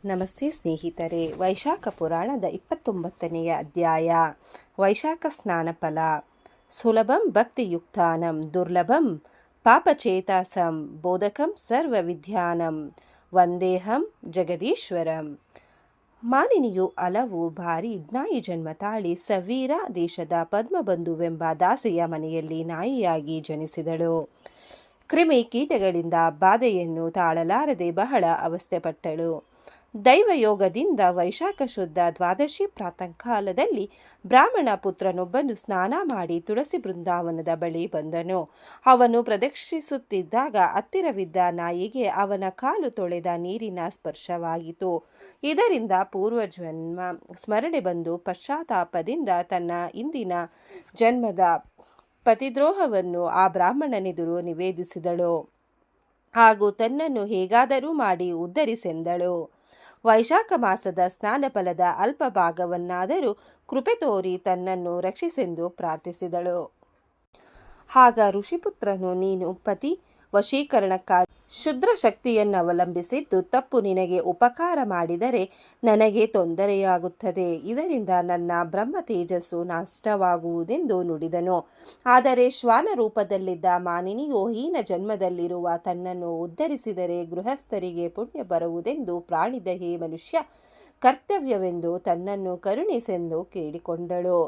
ನಮಸ್ತೆ ಸ್ನೇಹಿತರೆ. ವೈಶಾಖ ಪುರಾಣದ 29ನೆಯ ಅಧ್ಯಾಯ. ವೈಶಾಖ ಸ್ನಾನ ಫಲ. ಸುಲಭಂ ಭಕ್ತಿಯುಕ್ತಾನಂ ದುರ್ಲಭಂ ಪಾಪಚೇತಾಸಂ ಬೋಧಕಂ ಸರ್ವವಿದ್ಯಾನಂ ವಂದೇಹಂ ಜಗದೀಶ್ವರಂ. ಮಾಲಿನಿಯು ಹಲವು ಬಾರಿ ನಾಯಿ ಜನ್ಮ ತಾಳಿ ಸವೀರ ದೇಶದ ಪದ್ಮಬಂಧುವೆಂಬ ದಾಸೆಯ ಮನೆಯಲ್ಲಿ ನಾಯಿಯಾಗಿ ಜನಿಸಿದಳು. ಕ್ರಿಮಿ ಕೀಟಗಳಿಂದ ಬಾಧೆಯನ್ನು ತಾಳಲಾರದೆ ಬಹಳ ಅವಸ್ಥೆಪಟ್ಟಳು. ದೈವಯೋಗದಿಂದ ವೈಶಾಖ ಶುದ್ಧ ದ್ವಾದಶಿ ಪ್ರಾತಃಕಾಲದಲ್ಲಿ ಬ್ರಾಹ್ಮಣ ಪುತ್ರನೊಬ್ಬನು ಸ್ನಾನ ಮಾಡಿ ತುಳಸಿ ಬೃಂದಾವನದ ಬಳಿ ಬಂದನು. ಅವನು ಪ್ರದಕ್ಷಿಸುತ್ತಿದ್ದಾಗ ಹತ್ತಿರವಿದ್ದ ನಾಯಿಗೆ ಅವನ ಕಾಲು ತೊಳೆದ ನೀರಿನ ಸ್ಪರ್ಶವಾಯಿತು. ಇದರಿಂದ ಪೂರ್ವಜನ್ಮ ಸ್ಮರಣೆ ಬಂದು ಪಶ್ಚಾತ್ತಾಪದಿಂದ ತನ್ನ ಹಿಂದಿನ ಜನ್ಮದ ಪತಿದ್ರೋಹವನ್ನು ಆ ಬ್ರಾಹ್ಮಣನೆದುರು ನಿವೇದಿಸಿದಳು ಹಾಗೂ ತನ್ನನ್ನು ಹೇಗಾದರೂ ಮಾಡಿ ಉದ್ಧರಿಸೆಂದಳು. ವೈಶಾಖ ಮಾಸದ ಸ್ನಾನ ಫಲದ ಅಲ್ಪ ಭಾಗವನ್ನಾದರೂ ಕೃಪೆ ತೋರಿ ತನ್ನನ್ನು ರಕ್ಷಿಸೆಂದು ಪ್ರಾರ್ಥಿಸಿದಳು. ಆಗ ಋಷಿಪುತ್ರನು, ನೀನು ಪತಿ ವಶೀಕರಣಕ್ಕಾಗಿ ಶುದ್ರ ಶಕ್ತಿಯನ್ನವಲಂಬಿಸಿದ್ದು ತಪ್ಪು. ನಿನಗೆ ಉಪಕಾರ ಮಾಡಿದರೆ ನನಗೆ ತೊಂದರೆಯಾಗುತ್ತದೆ. ಇದರಿಂದ ನನ್ನ ಬ್ರಹ್ಮ ತೇಜಸ್ಸು ನಷ್ಟವಾಗುವುದೆಂದು ನುಡಿದನು. ಆದರೆ ಶ್ವಾನ ರೂಪದಲ್ಲಿದ್ದ ಮಾನಿನಿಯು ಹೀನ ಜನ್ಮದಲ್ಲಿರುವ ತನ್ನನ್ನು ಉದ್ಧರಿಸಿದರೆ ಗೃಹಸ್ಥರಿಗೆ ಪುಣ್ಯ ಬರುವುದೆಂದು ಪ್ರಾಣಿದಯೆ ಮನುಷ್ಯ ಕರ್ತವ್ಯವೆಂದು ತನ್ನನ್ನು ಕರುಣಿಸೆಂದು ಕೇಳಿಕೊಂಡಳು.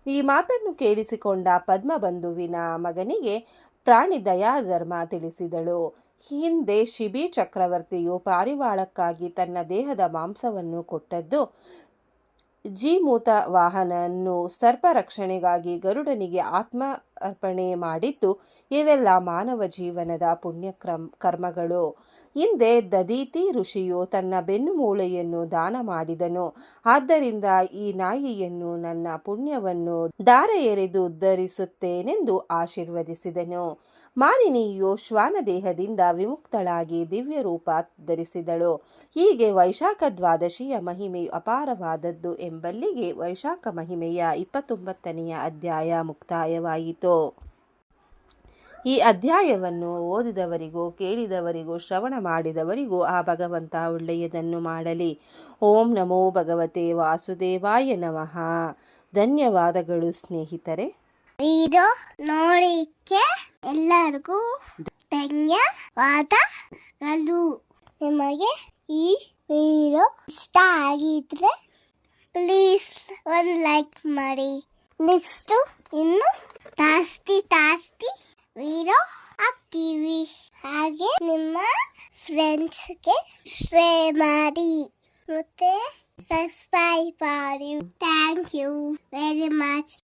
ಈ ಮಾತನ್ನು ಕೇಳಿಸಿಕೊಂಡ ಪದ್ಮಬಂಧುವಿನ ಮಗನಿಗೆ ಪ್ರಾಣಿ ದಯಾಧರ್ಮ ತಿಳಿಸಿದಳು. ಹಿಂದೆ ಶಿಬಿ ಚಕ್ರವರ್ತಿಯು ಪಾರಿವಾಳಕ್ಕಾಗಿ ತನ್ನ ದೇಹದ ಮಾಂಸವನ್ನು ಕೊಟ್ಟದ್ದು, ಜೀಮೂತ ವಾಹನನ್ನು ಸರ್ಪ ರಕ್ಷಣೆಗಾಗಿ ಗರುಡನಿಗೆ ಆತ್ಮ ಅರ್ಪಣೆ ಮಾಡಿದ್ದು, ಇವೆಲ್ಲ ಮಾನವ ಜೀವನದ ಪುಣ್ಯ ಕರ್ಮಗಳು. ಹಿಂದೆ ದದೀತಿ ಋಷಿಯು ತನ್ನ ಬೆನ್ನು ಮೂಳೆಯನ್ನು ದಾನ ಮಾಡಿದನು. ಆದ್ದರಿಂದ ಈ ನಾಯಿಯನ್ನು ನನ್ನ ಪುಣ್ಯವನ್ನು ಧಾರೆ ಎರೆದು ಉದ್ಧರಿಸುತ್ತೇನೆಂದು ಆಶೀರ್ವದಿಸಿದನು. ಮಾನಿನಿಯು ಶ್ವಾನ ದೇಹದಿಂದ ವಿಮುಕ್ತಳಾಗಿ ದಿವ್ಯ ರೂಪ ಧರಿಸಿದಳು. ಹೀಗೆ ವೈಶಾಖ ದ್ವಾದಶಿಯ ಮಹಿಮೆಯು ಅಪಾರವಾದದ್ದು ಎಂಬಲ್ಲಿಗೆ ವೈಶಾಖ ಮಹಿಮೆಯ 29ನೆಯ ಅಧ್ಯಾಯ ಮುಕ್ತಾಯವಾಯಿತು. ಈ ಅಧ್ಯಾಯವನ್ನು ಓದಿದವರಿಗೂ ಕೇಳಿದವರಿಗೂ ಶ್ರವಣ ಮಾಡಿದವರಿಗೂ ಆ ಭಗವಂತ ಒಳ್ಳೆಯದನ್ನು ಮಾಡಲಿ. ಓಂ ನಮೋ ಭಗವತೆ ವಾಸುದೇವಾಯ ನಮಃ. ಧನ್ಯವಾದಗಳು ಸ್ನೇಹಿತರೆ. ವಿಡಿಯೋ ನೋಡಿಕ್ಕೆ ಎಲ್ಲರಿಗೂ ಧನ್ಯವಾದಗಳು. ನಿಮಗೆ ಈ ವಿಡಿಯೋ ಇಷ್ಟ ಆಗಿದ್ರೆ ಪ್ಲೀಸ್ ಒಂದು ಲೈಕ್ ಮಾಡಿ. ನೆಕ್ಸ್ಟ್ ಇನ್ನು ಜಾಸ್ತಿ ವಿಡಿಯೋ ಹಾಕ್ತೀವಿ. ಹಾಗೆ ನಿಮ್ಮ ಫ್ರೆಂಡ್ಸ್ಗೆ ಶೇರ್ ಮಾಡಿ ಮತ್ತೆ ಸಬ್ಸ್ಕ್ರೈಬ್ ಮಾಡಿ. Thank you very much.